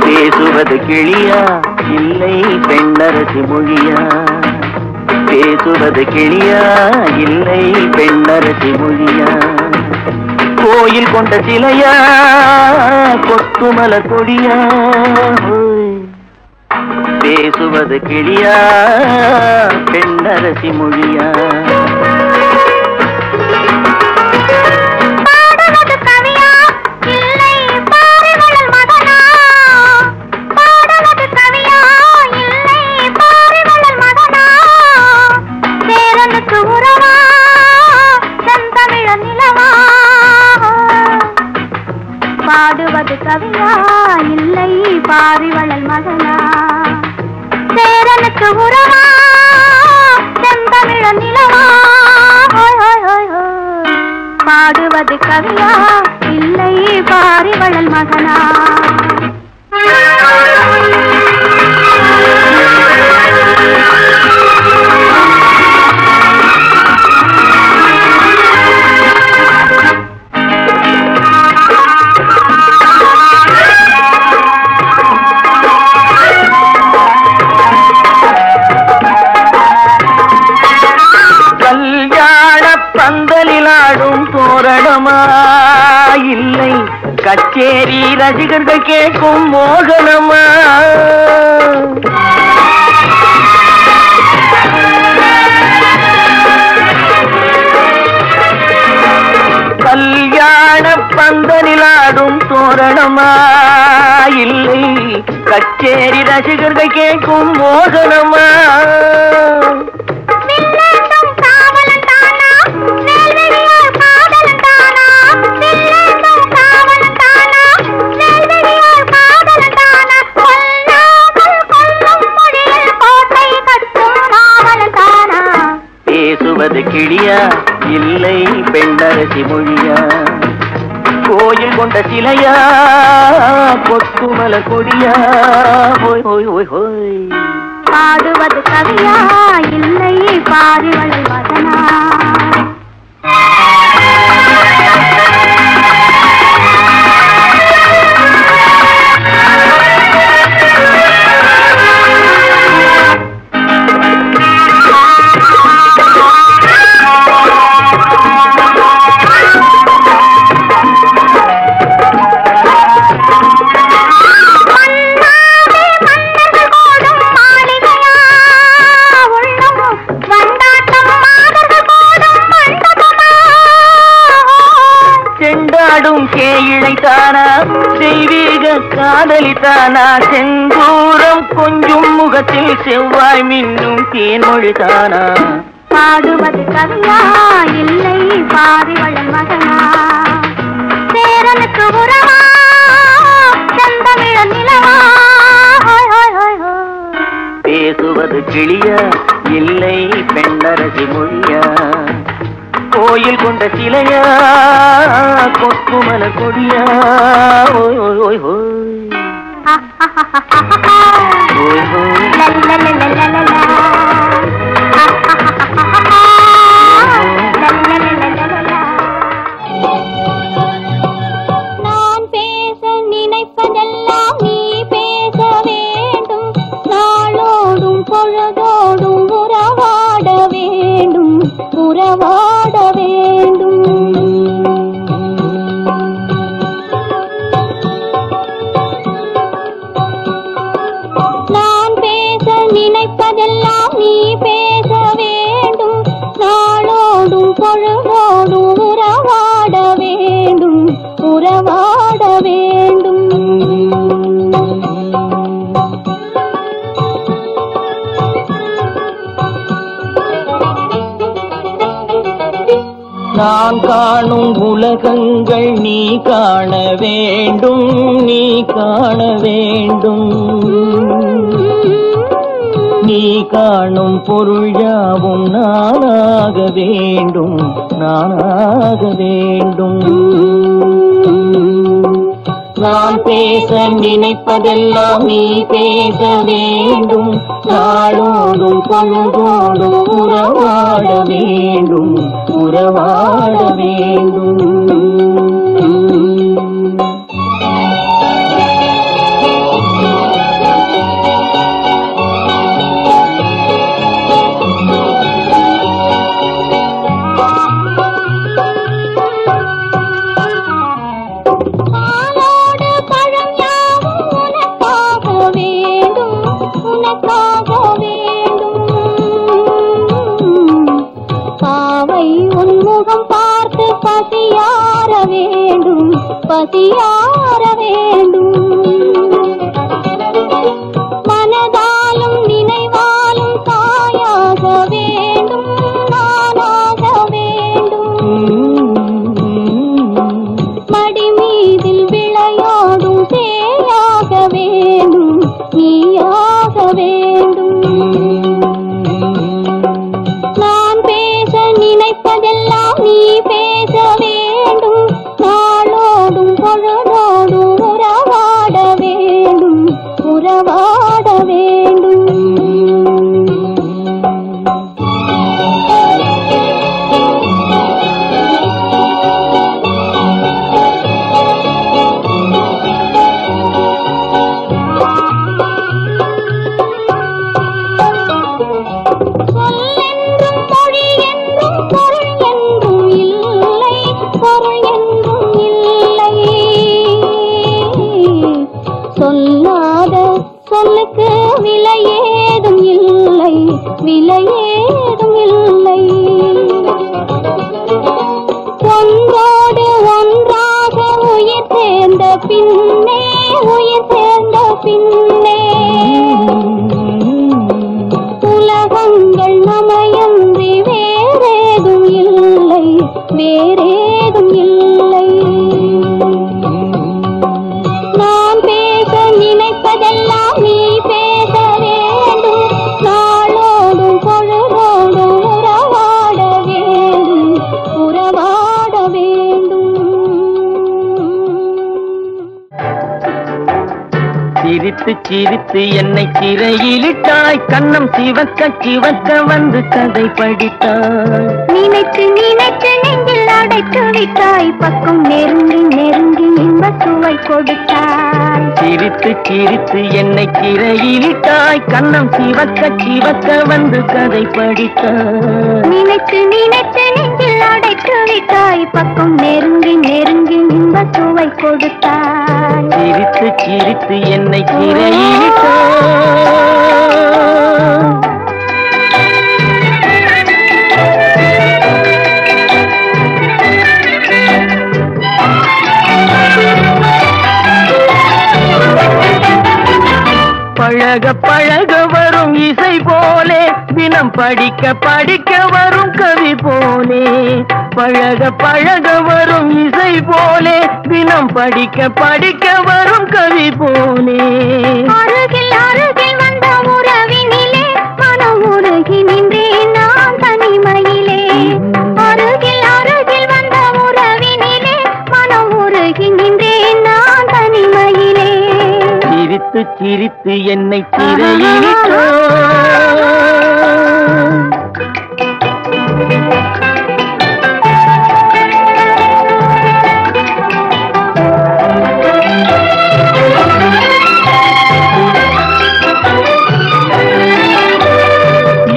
பேசுவது கிளியா இல்லை பெண்ணரசி மொழியா? பேசுவது கிளியா இல்லை பெண்ணரசி மொழியா? கோயில் கொண்ட சிலையா கொத்துமல கொடியா? பேசுவது கிளியா பெண்ணரசி மொழியா? பாடுவது கவியா இல்லை பாரிவளல் மகனா? சேரனுக்கு உறவா செந்தமிழ நிலவா? பாடுவது கவியா இல்லை பாரிவளல் மகனா? பந்தலிலாடும் தோரணமா இல்லை கச்சேரி ரசிகர்கள் கேட்கும் மோகனமா? கல்யாண பந்தலிலாடும் தோரணமா இல்லை கச்சேரி ரசிகர்கள் கேட்கும் மோகனமா? பேசுவது கிளியா இல்லை பெண்ணரசி மொழியா? கோயில் கொண்ட சிலையா கொத்துமல கொடியா? ஹோய் ஹோய் ஹோய் ஹோய். பாடுவது கவியா இல்லை பாரிவளல் மகனா? கேயிழைத்தானா தெய்வீக காதலித்தானா? செந்தூரம் கொஞ்சும் முகத்தில் செவ்வாய் மின்னும் தேன்மொழிதானா? பாடுவது கவியா இல்லை பாரிவளல் மகனா? சேரனுக்கு உறவா செந்தமிழ நிலவா? பேசுவது கிளியா இல்லை பெண்ணரசி மொழியா? கோயில் கொண்ட சிலையா கொத்துமல கொடியா? ஓய் ஓய் ஓய் ஹோய். ஓய் ஹோய். நான் பேச நினைப்பதெல்லாம் நீ பேச வேண்டும். நாளோடும் பொழுதோடும் உறவாட வேண்டும் உறவாட வேண்டும். நான் பேச நினைப்பதெல்லாம் நீ பேச வேண்டும். நாளோடும் பொழுதோடும் உறவாட வேண்டும் உறவாட வேண்டும். நான் காணும் உலகங்கள் நீ காண வேண்டும் நீ காண வேண்டும். நீ காணும் பொருள் யாவும் நானாக வேண்டும் நானாக வேண்டும். நான் பேச நினைப்பதெல்லாம் நீ பேச வேண்டும். நாளோடும் பொழுதோடும் உறவாட வேண்டும் உறவாட வேண்டும். பசியார வேண்டும். மனதாலும் நினைவாலும் தாயாக வேண்டும், நானாக வேண்டும். மடி மீதில் விளையாடும் சேயாக வேண்டும், நீயாக வேண்டும். நான் பேச நினைப்பதெல்லாம் நீ பேச வேண்டும். நாளோடும் பொழுதோடும் உறவாட வேண்டும், உறவாட வேண்டும். சொல்லாத சொல்லுக்கு விலையேதும் இல்லை, விலையேதும் இல்லை. ஒன்றோடு ஒன்றாக உயிர் சேர்ந்த பின்னே, உயிர் சேர்ந்த பின்னே உலகங்கள் நமையன்றி வேறேதும் இல்லை, வேறேதும் இல்லை. நான் பேச நினைப்பதெல்லாம் நீ பேச வேண்டும். நாளோடும் பொழுதோடும் உறவாட வேண்டும், உறவாட வேண்டும். சிரித்து சிரித்து என்னை சிறையிலிட்டாய், கண்ணம் சிவக்க சிவக்க வந்து கதை படித்தாய். நினைத்து நினைத்து நெஞ்சில் அடைத்து விட்டாய், பக்கம் நெருங்கி நெருங்கி இன்ப சுவை கொடுத்தாய். சிரித்து சிரித்து என்னை சிறையிலிட்டாய், கண்ணம் சிவக்க சிவக்க வந்து கதை படித்தாய். நினைத்து நினைத்து நெஞ்சில் அடைத்து விட்டாய், பக்கம் நெருங்கி நெருங்கி இன்ப சுவை கொடுத்தாய். சிரித்து சிரித்து என்னை சிறையிலிட்டாய். பழக பழக வரும் இசை போலே, தினம் படிக்க படிக்க வரும் கவி போலே. பழக பழக வரும் இசை போலே, தினம் படிக்க படிக்க வரும் கவி போலே. அருகில் அருகில் வந்த உறவினிலே மனம் உருகி நின்றேன் நான் தனிமையிலே. அருகில் அருகில் வந்த உறவினிலே மனம் உருகி நின்றேன் நான் தனிமையிலே. சிரித்து சிரித்து என்னை சிறையிலிட்டாய்.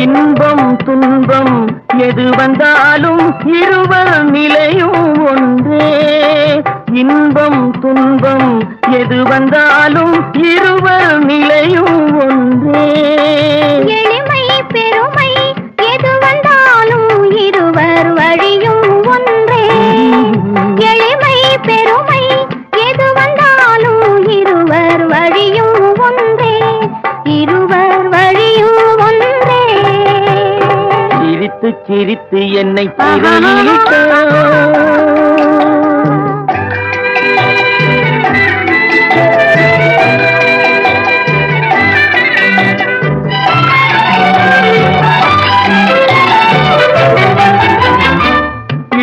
இன்பம் துன்பம் எது வந்தாலும் இருவர் நிலையும் ஒன்றே. இன்பம் துன்பம் எது வந்தாலும் இருவர் நிலையும் ஒன்றே. எளிமை பெருமை எது வந்தாலும் இருவர் வழியும் ஒன்றே. எளிமை பெருமை எது வந்தாலும் இருவர் வழியும் ஒன்றே, இருவர் வழியும் ஒன்றே. சிரித்து சிரித்து என்னை சிறையிலிட்டாய்.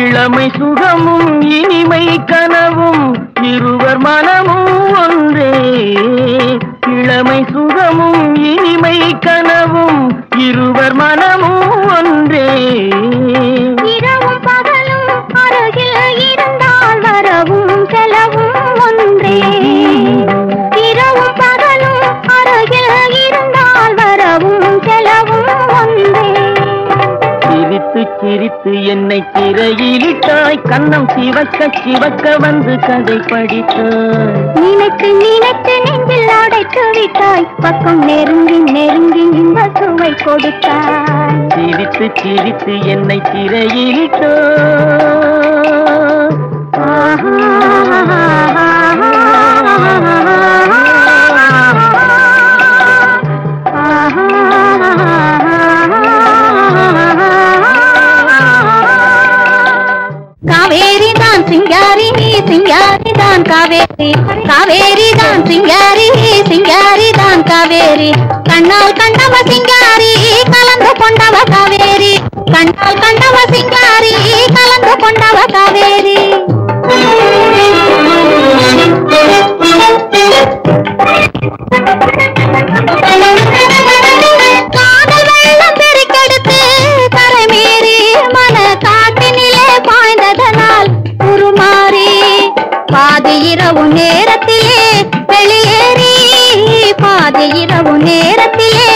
இளமை சுகமும் இனிமை கனவும் இருவர் மனமும் ஒன்றே. இளமை சுகமும் இனிமை கனவும் இருவர் மனமும் ஒன்றே. இரவும் பகலும் அருகில் இருந்தால் வரவும் செலவும் ஒன்றே. இரவும் பகலும் அருகில் இருந்தால் வரவும் செலவும் ஒன்றே. சிரித்து சிரித்து என்னை சிறையிலிட்டாய், கண்ணம் சிவக்க சிவக்க வந்து கதை படித்தாய். நினைத்து நினைத்து நெஞ்சில் அடைத்து விட்டாய், பக்கம் நெருங்கி நெருங்கி இன்ப சுவை கொடுத்தாய். சிரித்து சிரித்து என்னை சிறையிலிட்டாய். ஆஹா காவேரி காவேரி தான் சிங்காரி சிங்காரி தான் காவேரி கண்ணால் கண்டவ சிங்காரி கலந்து கொண்டவ காவேரி கண்ணால் கண்டவ சிங்காரி கலந்து கொண்டவ காவேரி காதல் வெள்ளம் பெருக்கெடுத்து கரைமேறி மன காட்டினிலே பாய்ந்ததனால் உருமாறி பாதி இரவு நேரத்திலே வெளியேறி பாதி இரவு நேரத்திலே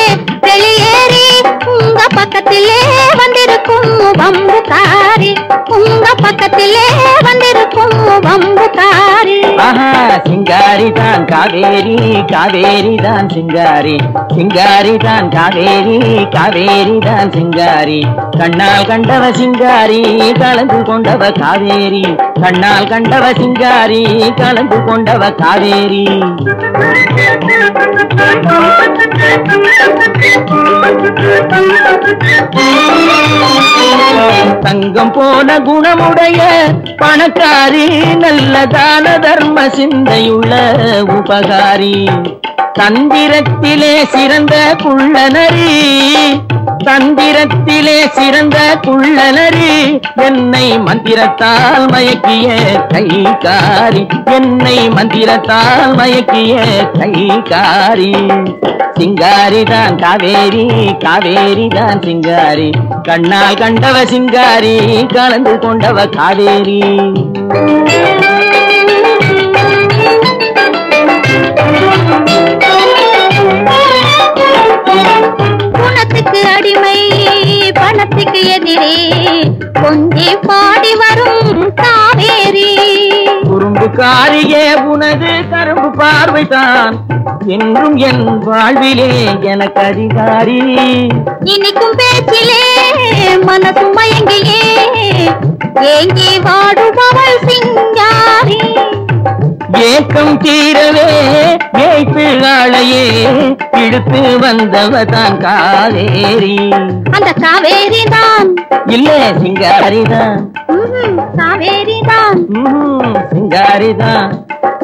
வெளியேறி உங்க பக்கத்திலே வந்திருக்கும் வம்புக்காரி உங்க பக்கத்திலே வந்திருக்கும் வம்புக்காரி சிங்காரி தான் காவேரி காவேரி தான் சிங்காரி சிங்காரி தான் காவேரி காவேரி தான் சிங்காரி கண்ணால் கண்டவ சிங்காரி கலந்து கொண்டவ காவேரி கண்ணால் கண்டவ சிங்காரி கலந்து கொண்டவ காவேரி தங்கம் போன குணமுடைய பணக்காரி நல்ல தான தர்ம சிந்தையுள்ள உபகாரி தந்திரத்திலே சிறந்த குள்ளநரி தந்திரத்திலே சிறந்த குள்ளநரி என்னை மந்திரத்தால் மயக்கிய கைகாரி என்னை மந்திரத்தால் மயக்கிய கைகாரி சிங்காரி தான் காவேரி காவேரி தான் சிங்காரி கண்ணால் கண்டவ சிங்காரி கலந்து கொண்டவ காவேரி குணத்துக்கு அடிமை பணத்துக்கு எதிரே கொஞ்சி பாடி வரும் காவேரி குறும்புக்காரியே உனது கரும்பு பார்வைதான் என்றும் என் வாழ்விலே எனக்கு அதிகாரி இனிக்கும் பேச்சிலே மனசு மயங்கியே ஏங்கி வாடுபவள் சிங்காரி ஏக்கம் தீரவே ஏய்த்து ஆளையே இழுத்து வந்தவதான் காவேரி அந்த காவேரி தான் இல்ல சிங்காரி தான் காவேரி தான் சிங்காரி தான்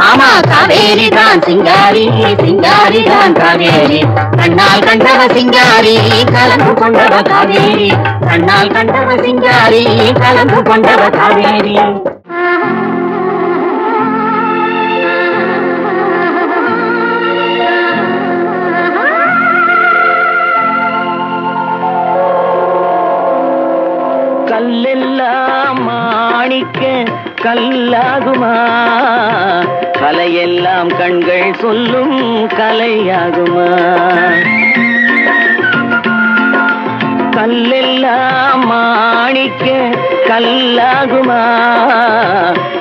ஆமா காவேரி தான் சிங்காரி சிங்காரி தான் காவேரி கண்ணால் கண்டவ சிங்காரி கலந்து கொண்டவ காவேரி கண்ணால் கண்டவ சிங்காரி கலந்து கொண்டவ காவேரி கல்லெல்லாம் மாணிக்க கல்லாகுமா கலையெல்லாம் கண்கள் சொல்லும் கலையாகுமா கல்லெல்லாம் மாணிக்க கல்லாகுமா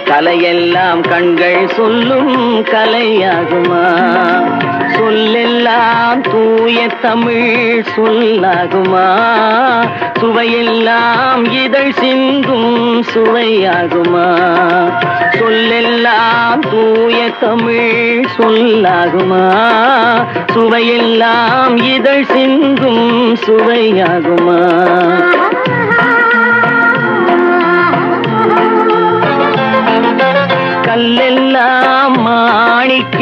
கலையெல்லாம் கண்கள் சொல்லும் கலையாகுமா சொல்லெல்லாம் தூய தமிழ் சொல்லாகுமா சுவையெல்லாம் இதழ் சிந்தும் சுவையாகுமா சொல்லெல்லாம் தூய தமிழ் சொல்லாகுமா சுவையெல்லாம் இதழ் சிந்தும் சுவையாகுமா கல்லெல்லாம் மாணிக்க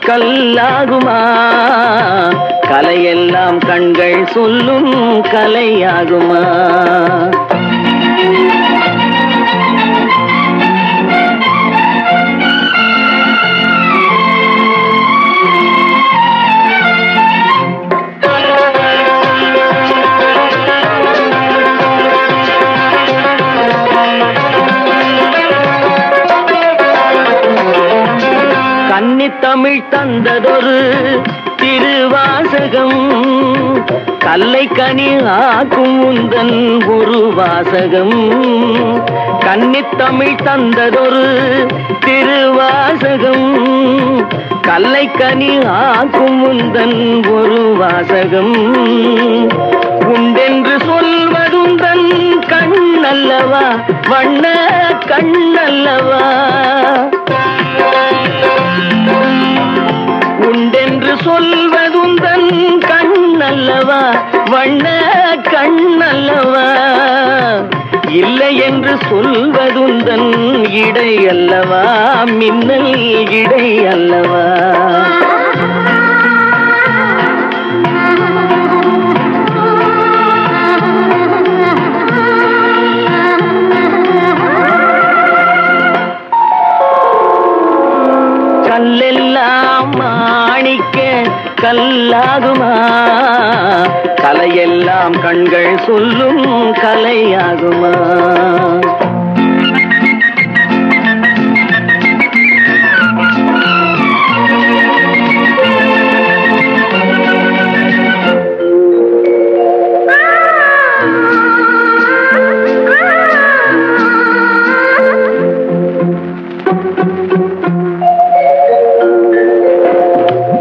கல்லாகுமா கலையெல்லாம் கண்கள் சொல்லும் கலையாகுமா தமிழ் தந்ததொரு திருவாசகம் கல்லை கனி ஆக்கும் உந்தன் ஒரு வாசகம் கன்னித்தமிழ் தந்ததொரு திருவாசகம் கல்லை கனி ஆக்கும் உந்தன் ஒரு வாசகம் உண்டென்று சொல்வதுந்தன் கண்ணல்லவா வண்ண கண்ணல்லவா உண்டென்று சொல்வதுந்தன் கண்ணல்லவா வண்ண கண்ணல்லவா இல்லை என்று சொல்வதுந்தன் இடை அல்லவா, மின்னல் இடை அல்லவா. கல்லெல்லாம் மாணிக்க கல்லாகுமா, கலையெல்லாம் கண்கள் சொல்லும் கலையாகுமா.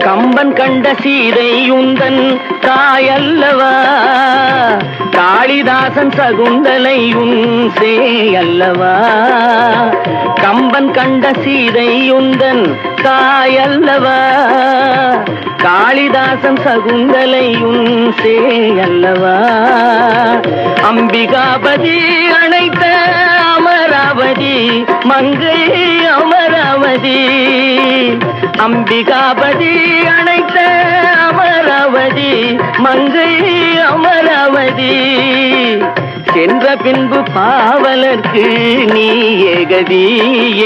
கம்பன் கண்ட சீதை உந்தன் தாயல்லவா, காளிதாசன் சகுந்தலை உன் சேயல்லவா. கம்பன் கண்ட சீதை உந்தன் தாயல்லவா, காளிதாசன் சகுந்தலை உன் சேயல்லவா. அம்பிகாபதி அணைத்த அமராவதி மங்கை அமராவதி, அம்பிகாபதி அணைத்த அமராவதி மங்கை அமராவதி. சென்ற பின்பு பாவலர்க்கு நீ ஏகதி,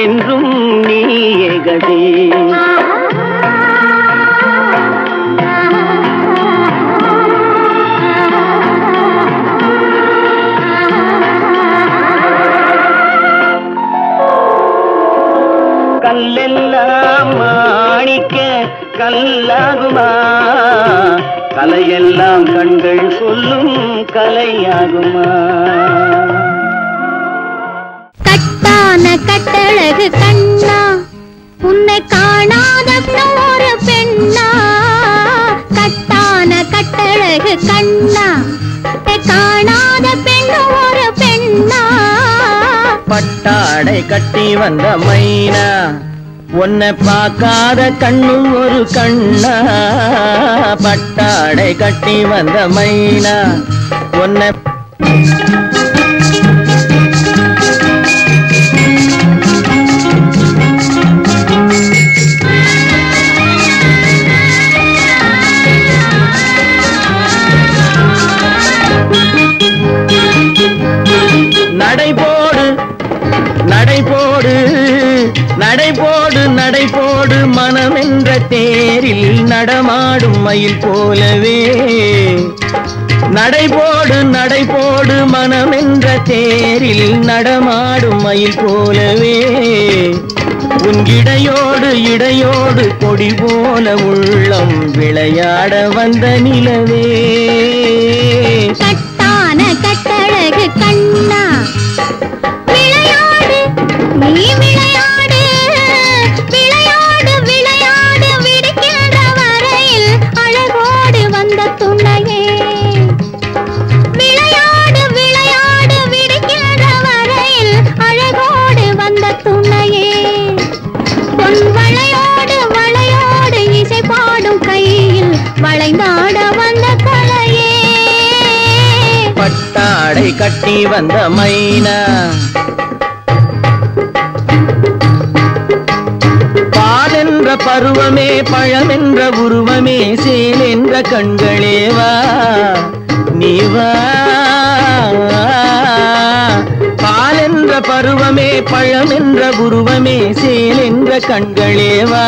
என்றும் நீ ஏகதி. கல்லெல்லாம் மாணிக்க கல்லாகுமா, கலையெல்லாம் கண்கள் சொல்லும் கலையாகுமா. கட்டான கட்டழகு கண்ணா, உன்னை காணாத ஒரு பெண்ணா. கட்டான கட்டழகு கண்ணா, காணாத பெண் ஒரு பெண்ணா. பட்டாடை கட்டி வந்த மைனா, உன்னை பார்க்காத கண்ணும் ஒரு கண்ணா. பட்டாடை கட்டி வந்த மைனா, உன்னை நடைபோடு நடைபோடு நடைபோடு நடைபோடு மனமென்ற தேரில் நடமாடும் மயில் போலவே. நடைபோடு நடைபோடு மனமென்ற தேரில் நடமாடும் மயில் போலவே. உன் இடையோடு இடையோடு கொடி போல உள்ளம் விளையாட வந்த நிலவே. கட்டான கட்டழகு கண்ணா, விளையாடு நீ விளையாடு, விளையாடு விளையாடு விடுக்கின்ற வரையில் அழகோடு வந்த துணையே. விளையாடு விளையாடு விடுக்கின்ற வரையில் அழகோடு வந்த துணையே. பொன் வளையோடு வளையோடு இசை பாடும் கையில் வளைந்தாட வந்த கலையே. பட்டாடை கட்டி வந்த மைனா, பால் என்ற பருவமே பழமென்ற உருவமே சேல் என்ற கண்களே வா நீ வா. பால் என்ற பருவமே பழமென்ற உருவமே சேல் என்ற கண்களே வா.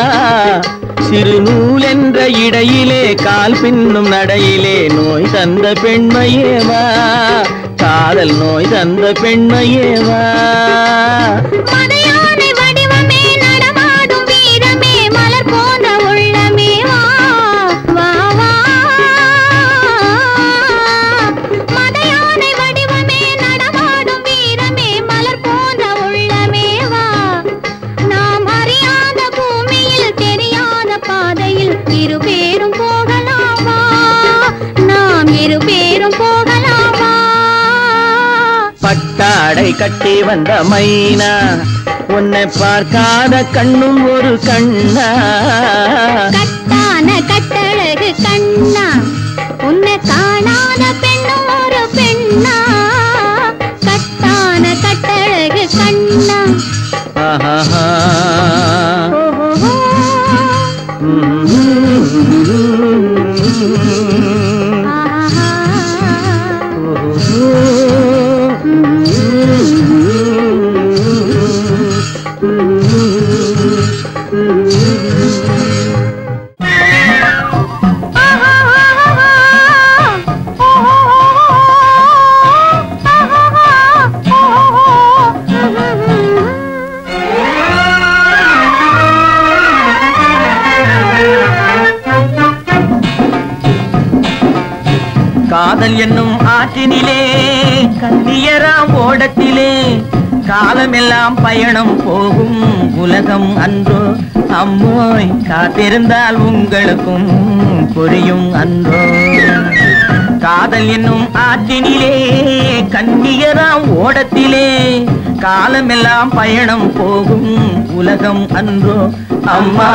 சிறு நூல் என்ற இடையிலே கால் பின்னும் நடையிலே நோய் தந்த பெண்மையேவா, காதல் நோய் தந்த பெண்மையேவா. மதையானை வடிவமே நடமாடும் வீரமே மலர் போன்ற உள்ளமே வா வா வா. மதையானை வடிவமே நடமாடும் வீரமே மலர் போன்ற உள்ளமே வா. நாம் அறியாத பூமியில் தெரியாத பாதையில் இரு பேரும் போகலாமா, நாம் இரு பேரும் போகலாமா. பட்டாடை கட்டி வந்த மைனா, உன்னை பார்க்காத கண்ணும் ஒரு கண்ணா. கட்டான கட்டழகு கண்ணா, உன்னை காணாத பெண்ணும் ஒரு பெண்ணா. கட்டான காதல் என்னும் ஆற்றினிலே கண்ணியராம் ஓடத்திலே காலமெல்லாம் பயணம் போகும் உலகம் அன்றோ அம்மோய் காத்திருந்தால் உங்களுக்கும் புரியும் அன்றோ காதல் என்னும் ஆற்றினிலே கண்ணியராம் ஓடத்திலே காலமெல்லாம் பயணம் போகும் உலகம் அன்றோ அம்மா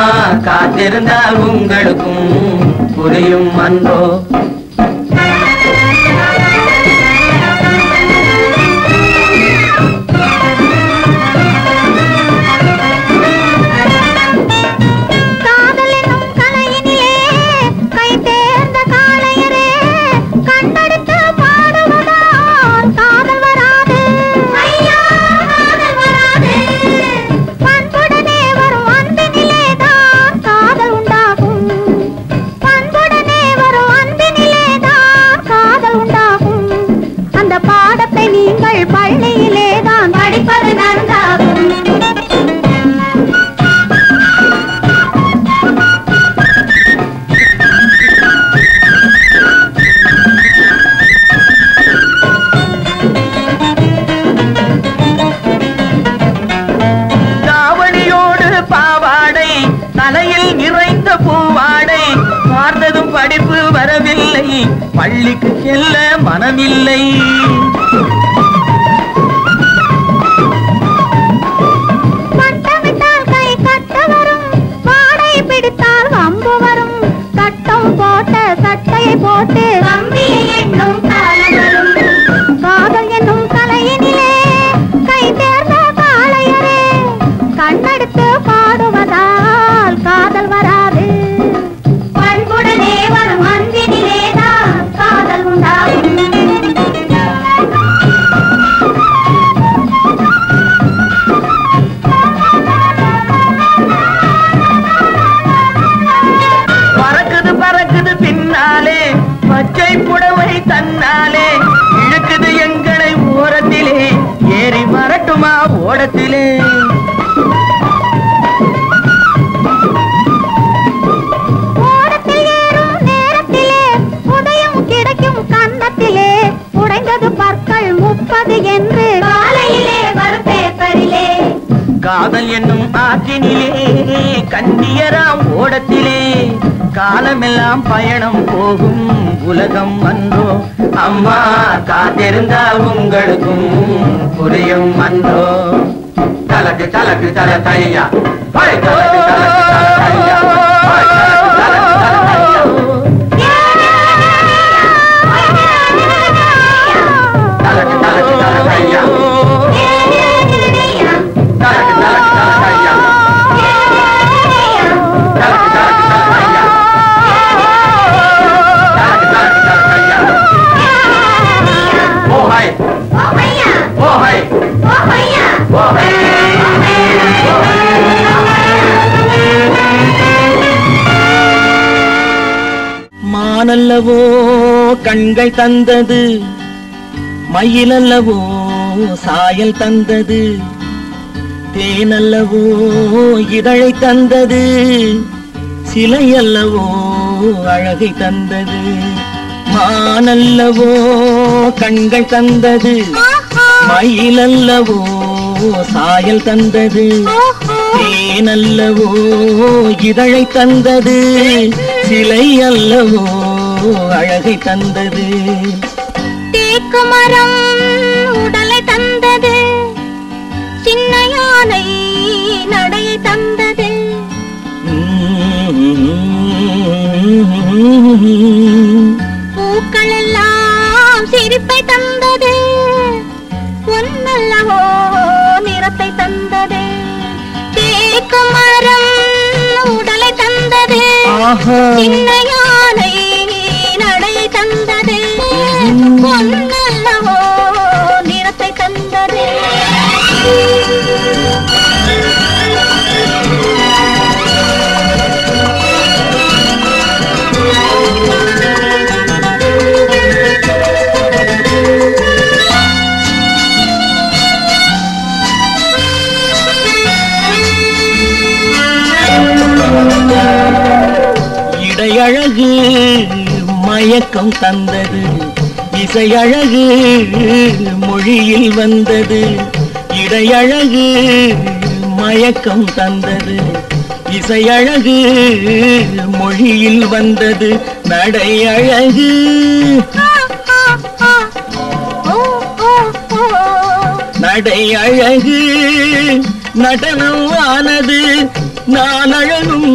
காத்திருந்தால் உங்களுக்கும் புரியும் அன்றோ பள்ளிக்கு செல்ல மனமில்லை பட்டமிட்டால் கை கட்ட வரும் வாடை பிடித்தால் வம்பு வரும் சட்டம் போட்ட சட்டையை போட்டு கம்பியை எண்ணும் காலம் வரும் காதல் என்னும் கலையினிலே கை தேர்ந்த காளையரே கண்ணெடுத்து பாடுவதால் காதல் வராது பண்புடனே வரும் அன்பினிலே காதல் உண்டாகும் பறக்குது பறக்குது பின்னாலே பச்சை புடவை தன்னாலே இழுக்குது எங்களை ஓரத்திலே ஏறி வரட்டுமா ஓடத்திலே என்று காலையிலே வரும் பேப்பரிலே காதல் என்னும் ஆற்றினிலே கண்ணியராம் ஓடத்திலே காலமெல்லாம் பயணம் போகும் உலகம் அன்றோ அம்மா காத்திருந்தால் உங்களுக்கும் புரியும் அன்றோ தலக்கு தலக்கு தல தையா தலக்கு தலக்கு தல தையா மானல்லவோ கண்கள் தந்தது மயிலல்லவோ சாயல் தந்தது தேனல்லவோ இதழை தந்தது சிலையல்லவோ அழகை தந்தது மானல்லவோ கண்கள் தந்தது மயிலல்லவோ சாயல் தந்தது தேனல்லவோ இதழை தந்தது சிலை அல்லவோ அழகை தந்தது தேக்கு மரம் உடலை தந்தது சின்ன யானை நடையை தந்தது பூக்கள் எல்லாம் சிரிப்பை தந்தது பொன்னல்லவோ நிறத்தை தந்தது தேக்கு மரம் உடலை தந்தது சின்ன யானை பொன்னல்லவோ நிறத்தை தந்தது. இடையழகு மயக்கம் தந்தது, இசையழகு மொழியில் வந்தது. இடையழகு மயக்கம் தந்தது, இசையழகு மொழியில் வந்தது. நடையழகு நடையழகு நடனம் ஆனது, நான் அழகும்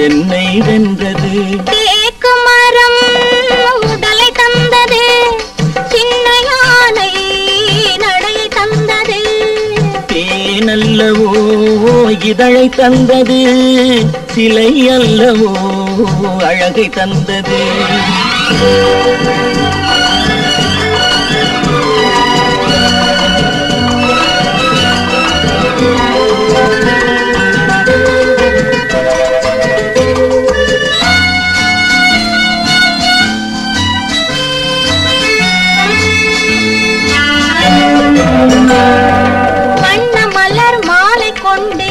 என்னை வென்றது. தேக்கு மரம் உடலை தந்தது, சின்ன யானை நடையை தந்தது. தேனல்லவோ இதழை தந்தது, சிலை அல்லவோ அழகை தந்தது. வண்ண மலர் மாலை கொண்டு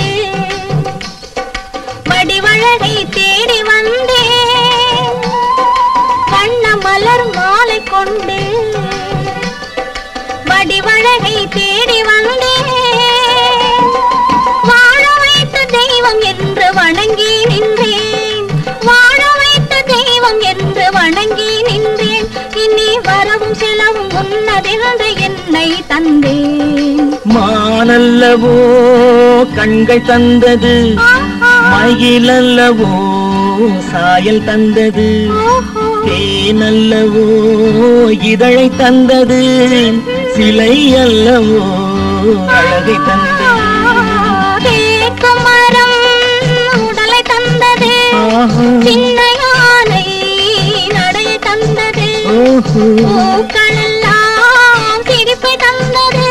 வடிவழகை தேடி வந்தேன். வண்ண மலர் மாலை கொண்டு வடிவழகை தேடி வந்தேன். வாழ வைத்த தெய்வம் என்று வணங்கி நின்றேன், வாழ வைத்த தெய்வம் என்று வணங்கி நின்றேன். இனி வரவும் செலவும் உன்னதென்று என்னை தந்தேன். மானல்லவோ கண்கள் தந்தது, மயிலல்லவோ சாயல் தந்தது. தேனல்லவோ இதழை தந்தது, சிலை அல்லவோ அழகை தந்தது. தேக்கு மரம் உடலை தந்தது, சின்ன யானை நடையை தந்தது. பூக்களெல்லாம் சிரிப்பை தந்தது,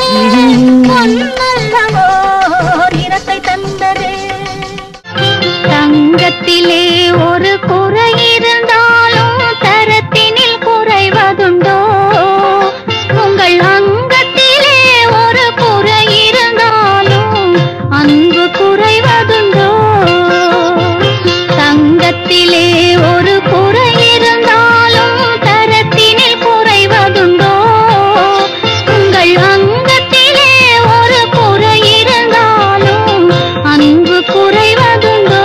பொன்னல்லவோ நிறத்தை தந்தது. தங்கத்திலே ஒரு குறை இருந்தாலும் தரத்தினில் குறைவதுண்டோ? உங்கள் அங்கத்திலே ஒரு குறை இருந்தாலும் அன்பு குறைவதுண்டோ? தங்கத்திலே ஒரு குறை இருந்தாலும் தரத்தினில் குறைவதுண்டோ? உங்கள் அங்கத்திலே ஒரு குறை இருந்தாலும் அன்பு குறைவதுண்டோ?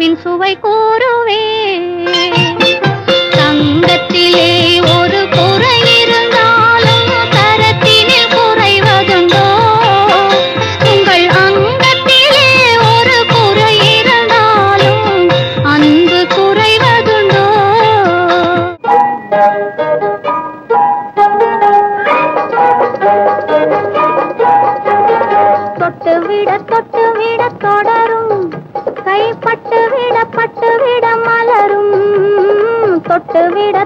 உணவின் சுவை கூறுவே. தங்கத்திலே ஒரு குறை இருந்தாலும் தரத்தினில் குறைவதுண்டோ? உங்கள் அங்கத்திலே ஒரு குறை இருந்தாலும் அன்பு குறைவதுண்டோ? தொட்டுவிட தொடரும், கைப்பட்டுவிட மலரும். தொட்டுவிட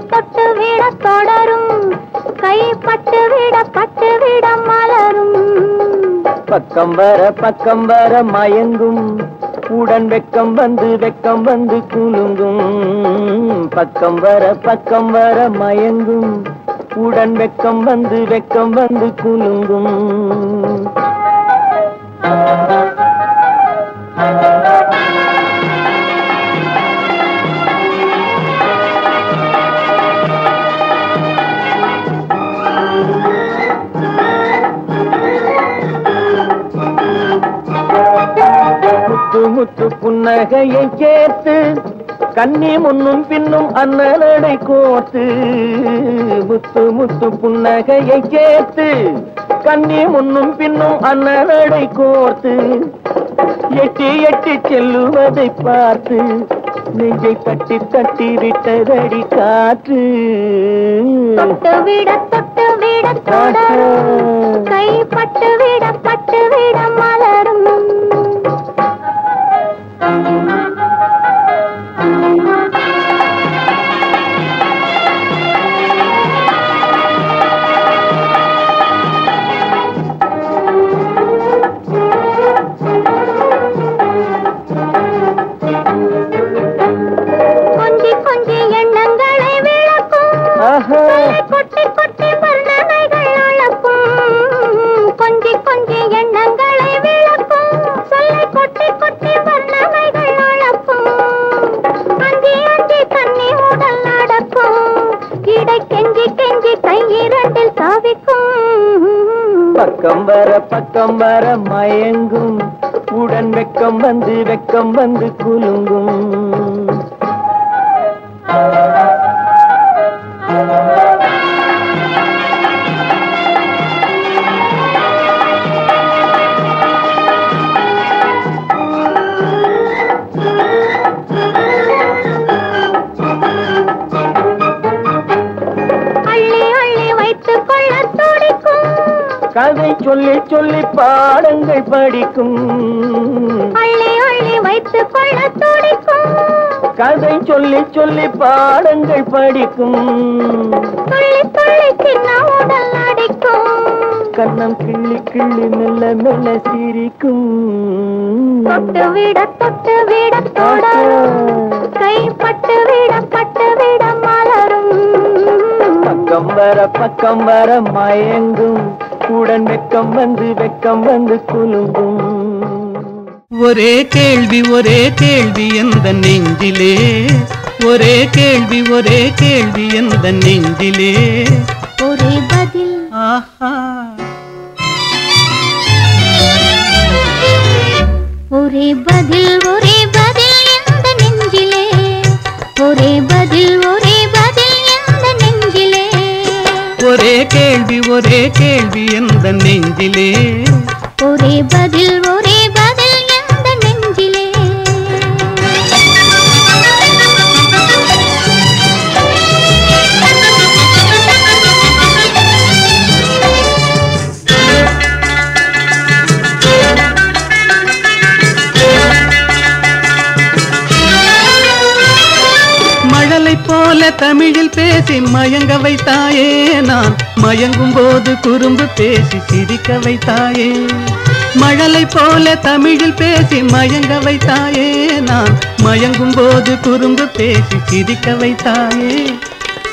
தொடரும், கைப்பட்டுவிட மலரும். பக்கம் வர மயங்கும், உடன் வெக்கம் வந்து குலுங்கும். பக்கம் வர மயங்கும், உடன் வெக்கம் வந்து குலுங்கும். முத்து புன்னகையை சேர்த்து கண்ணி முன்னும் பின்னும் அண்ணலடை கோத்து. முத்து புன்னகையை சேர்த்து கண்ணி முன்னும் பின்னும் அண்ணலடை கோர்த்து. எட்டி செல்லுவதை பார்த்து நெஞ்சை தட்டி விட்டதடி காற்று. தொட்டுவிட தொடரும், கைப்பட்டுவிட மலரும். கொஞ்சி எண்ணங்களை விளக்கும், கொட்டி வர்ணனைகள் அளக்கும். கொஞ்சி எண்ணங்களை விளக்கும், சொல்லை கொட்டி வர்ணனைகள் அளக்கும். அஞ்சி கண்ணி உடல் நடக்கும், இடை கெஞ்சி கையிரண்டில் சாவிக்கும். பக்கம் வர மயங்கும், உடன் வெக்கம் வந்து குலுங்கும். அள்ளி வைத்துக் கொள்ள துடிக்கும், கதை சொல்லி பாடங்கள் படிக்கும். அள்ளி வைத்துக் கொள்ள துடிக்கும், கதை சொல்லி பாடங்கள் படிக்கும். துள்ளி சின்ன உடல் அடிக்கும், கண்ணம் கிள்ளி மெல்ல சிரிக்கும். தொட்டுவிட தொடரும், கைப்பட்டுவிட மலரும். பக்கம் வர மயங்கும், உடன் வெக்கம் வந்து குலுங்கும். ஒரே கேள்வி எந்த நெஞ்சிலே, ஒரே கேள்வி எந்த நெஞ்சிலே. ஒரே பதில், ஆஹா. ஒரே பதில் எந்த நெஞ்சிலே. ஒரே பதில் எந்த நெஞ்சிலே. ஒரே கேள்வி எந்த நெஞ்சிலே. ஒரே பதில் எந்த நெஞ்சிலே. மழலை போல தமிழில் பேசி மயங்க வைத்தாயே, நான் மயங்கும் போது குறும்பு பேசி சிரிக்க வைத்தாயே. மழலை போல தமிழில் பேசி மயங்க வைத்தாயே, நான் மயங்கும் போது குறும்பு பேசி சிரிக்க வைத்தாயே.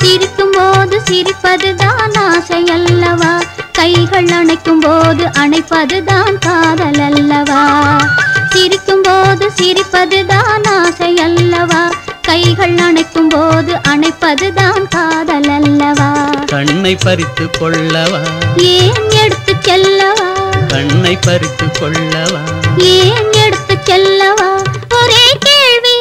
சிரிக்கும் போது சிரிப்பதுதான் ஆசை அல்லவா, கைகள் அணைக்கும் போது அணைப்பதுதான் காதல் அல்லவா. சிரிக்கும் போது சிரிப்பதுதான் ஆசை அல்லவா, கைகள் அணைக்கும் போது அணைப்பதுதான் காதல் அல்லவா. கண்ணை பறித்து கொள்ளவா, ஏன் எடுத்து செல்லவா. கண்ணை பறித்து கொள்ளவா, ஏன் எடுத்து செல்லவா. ஒரே கேள்வி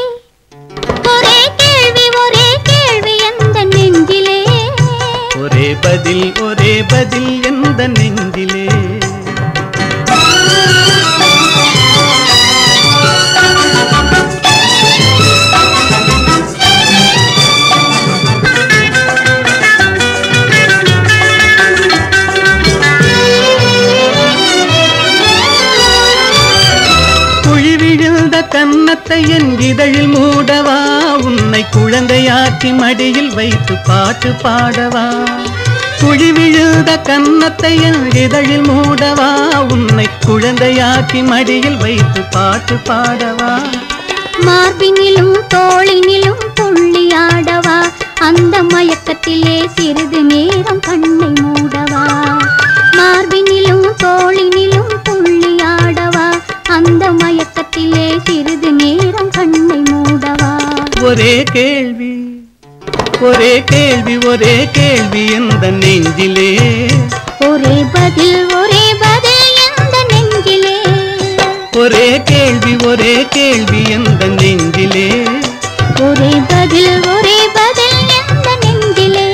கன்னத்தை என் இதழில் மூடவா, உன்னை குழந்தையாக்கி மடியில் வைத்து பாட்டு பாடவா. குழி விழுந்த கன்னத்தை என் இதழில் மூடவா, உன்னை குழந்தையாக்கி மடியில் வைத்து பாட்டு பாடவா. மார்பினிலும் தோளினிலும் துள்ளியாடவா, அந்த மயக்கத்திலே சிறிது நேரம் கண்ணை மூடவா. மார்பினிலும் தோளினிலும் துள்ளியாடவா, அந்த மயக்கத்திலே சிறிது நேரம் கண்ணை மூடவா. ஒரே கேள்வி ஒரே கேள்வி ஒரே கேள்வி எந்த நெஞ்சிலே, ஒரே பதில் எந்த நெஞ்சிலே. ஒரே கேள்வி எந்த நெஞ்சிலே, ஒரே பதில் எந்த நெஞ்சிலே.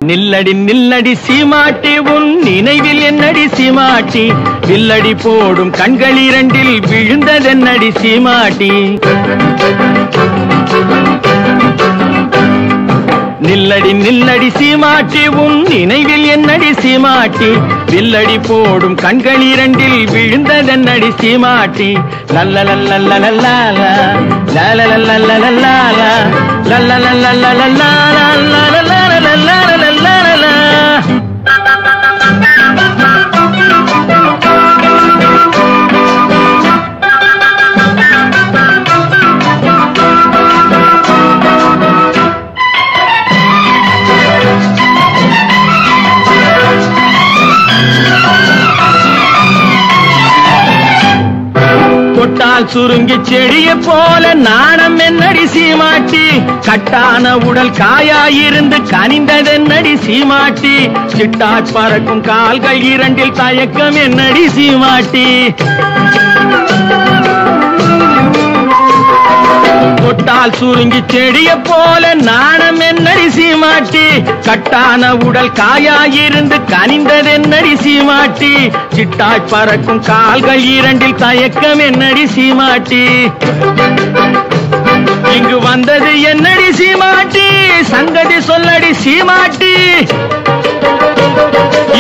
நில்லடி நில்லடி சீமாட்டி, உன் நினைவில் என்னடி சீமாட்டி, வில்லடி போடும் கண்கள் இரண்டில் விழுந்ததென்னடி சீமாட்டி. நில்லடி நில்லடி சீமாட்டி, உன் நினைவில் என்னடி சீமாட்டி, வில்லடி போடும் கண்கள் இரண்டில் விழுந்ததென்னடி சீமாட்டி. லல்லலல்லல்லலல்லா லல்லலல்லல்லல்லா லல்லலல்லல்லல்லா லல்லலல்லல்லல்லா. தொட்டால் சுருங்கி செடிய போல நாணம் என்னடி சீமாட்டி, கட்டான உடல் காயாயிருந்து கனிந்ததென்னடி சீமாட்டி. சிட்டாட் பறக்கும் கால்கள் இரண்டில் தயக்கம் என்னடி சீமாட்டி. தொட்டால் சுருங்கி செடிய போல நாணம் என்னடி சீமாட்டி, கட்டான உடல் காயாயிருந்து கனிந்ததென்னடி சீமாட்டி. சிட்டாய் பறக்கும் கால்கள் இரண்டில் தயக்கம் என்னடி சீமாட்டி. இங்கு வந்தது என்னடி சீமாட்டி, சங்கதி சொல்லடி சீமாட்டி.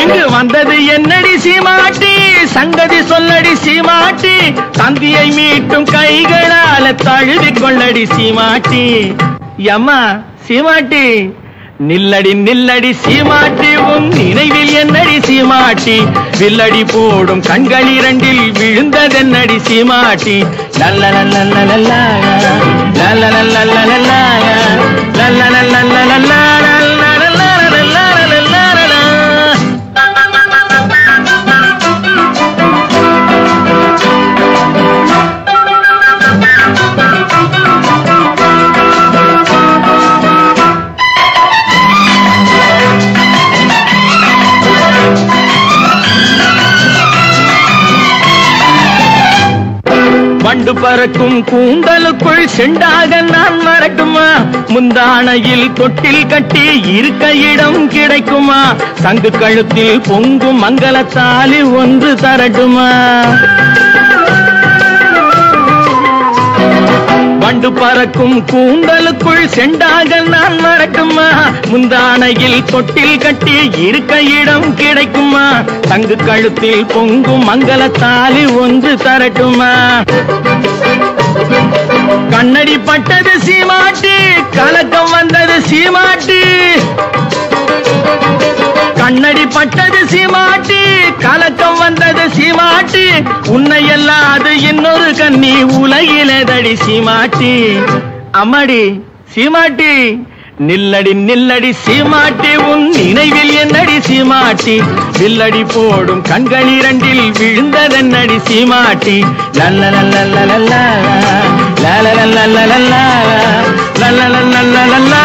இங்கு வந்தது என்னடி சீமாட்டி, சங்கதி சொல்லடி சீமாட்டி. தந்தியை மீட்டும் கைகளால தழுவிக் கொள்ளடி சீமாட்டி. அம்மா சீமாட்டி, நில்லடி நில்லடி சீமாட்டி, உன் நினைவில் என்னடி சீமாட்டி, வில்லடி போடும் கண்கள் இரண்டில் விழுந்ததென்னடி சீமாட்டி. லல்லலல்லல்லல்லா லல்லலல்லல்லல்லா லல்லலல்லல்லல்லா. வண்டு பறக்கும் கூந்தலுக்குள் செண்டாக நான் வரட்டுமா, முந்தானையில் தொட்டில் கட்டி இருக்க இடம் கிடைக்குமா, சங்கு கழுத்தில் பொங்கும் மங்களத்தாலி ஒன்று தரட்டுமா. வண்டு பறக்கும் கூந்தலுக்குள் செண்டாக நான் வரட்டுமா, முந்தானையில் தொட்டில் கட்டி இருக்க இடம் கிடைக்குமா, தங்கு கழுத்தில் பொங்கும் மங்களத்தாலி ஒன்று தரட்டுமா. கண்ணடி பட்டது சீமாட்டி, கலக்கம் வந்தது சீமாட்டி. கண்ணடி பட்டது சீமாட்டி, கலக்கம் வந்தது சீமாட்டி. உன்னை அல்லாது இன்னொரு கண்ணி உலகிலேதடி சீமாட்டி. அம்மாடி சீமாட்டி, நில்லடி நில்லடி சீமாட்டி, உன் நினைவில் என்னடி சீமாட்டி, வில்லடி போடும் கண்கள் இரண்டில் விழுந்ததென்னடி சீமாட்டி. லல்லலல்லல்லல்லா லல்லலல்லல்லல்லா லல்லலல்லல்லல்லா.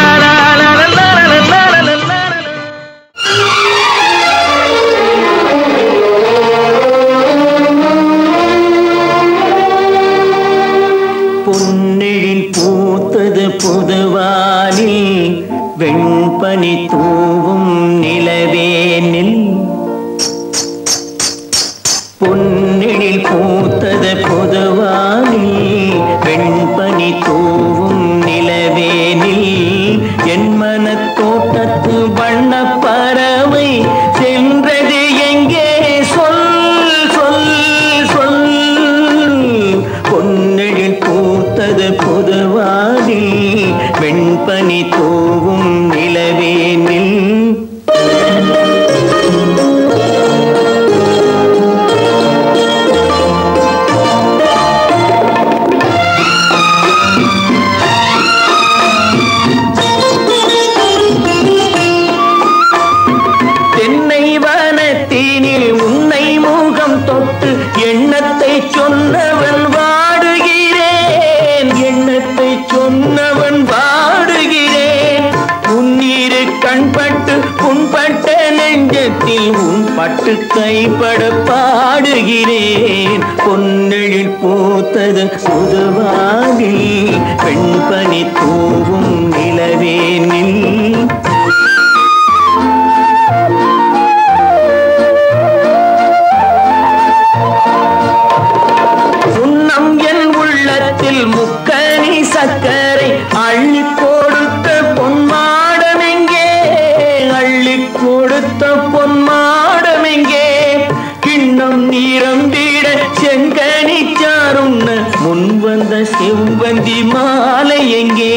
பொன்னெழில் பூத்தது புதுவானில், வெண்பனி தூவும் நிலவேனில். பொன்னெழில் பூத்தது புதுவானில், வெண்பனி தூவும் நிலவேனில். என் மனத்தோட்டத்து வண்ணப் பறவை சென்றது எங்கே சொல் சொல் சொல். போட்டு கைப்பட பாடுகிறேன். பொன்னெழில் பூத்தது புதுவானில் பெண்பனி தூவும் நிலவேனில். சுண்ணம் என் உள்ளத்தில் முக்கனி சக்கரை அள்ளி கொடுத்த பொன்மாடமெங்கே, அள்ளி கொடுத்த பொன்மாடமெங்கே. கிண்ணம் நீரம்பிட செங்கனிச்சாருண்ண முன் வந்த செவ்வந்தி மாலை எங்கே.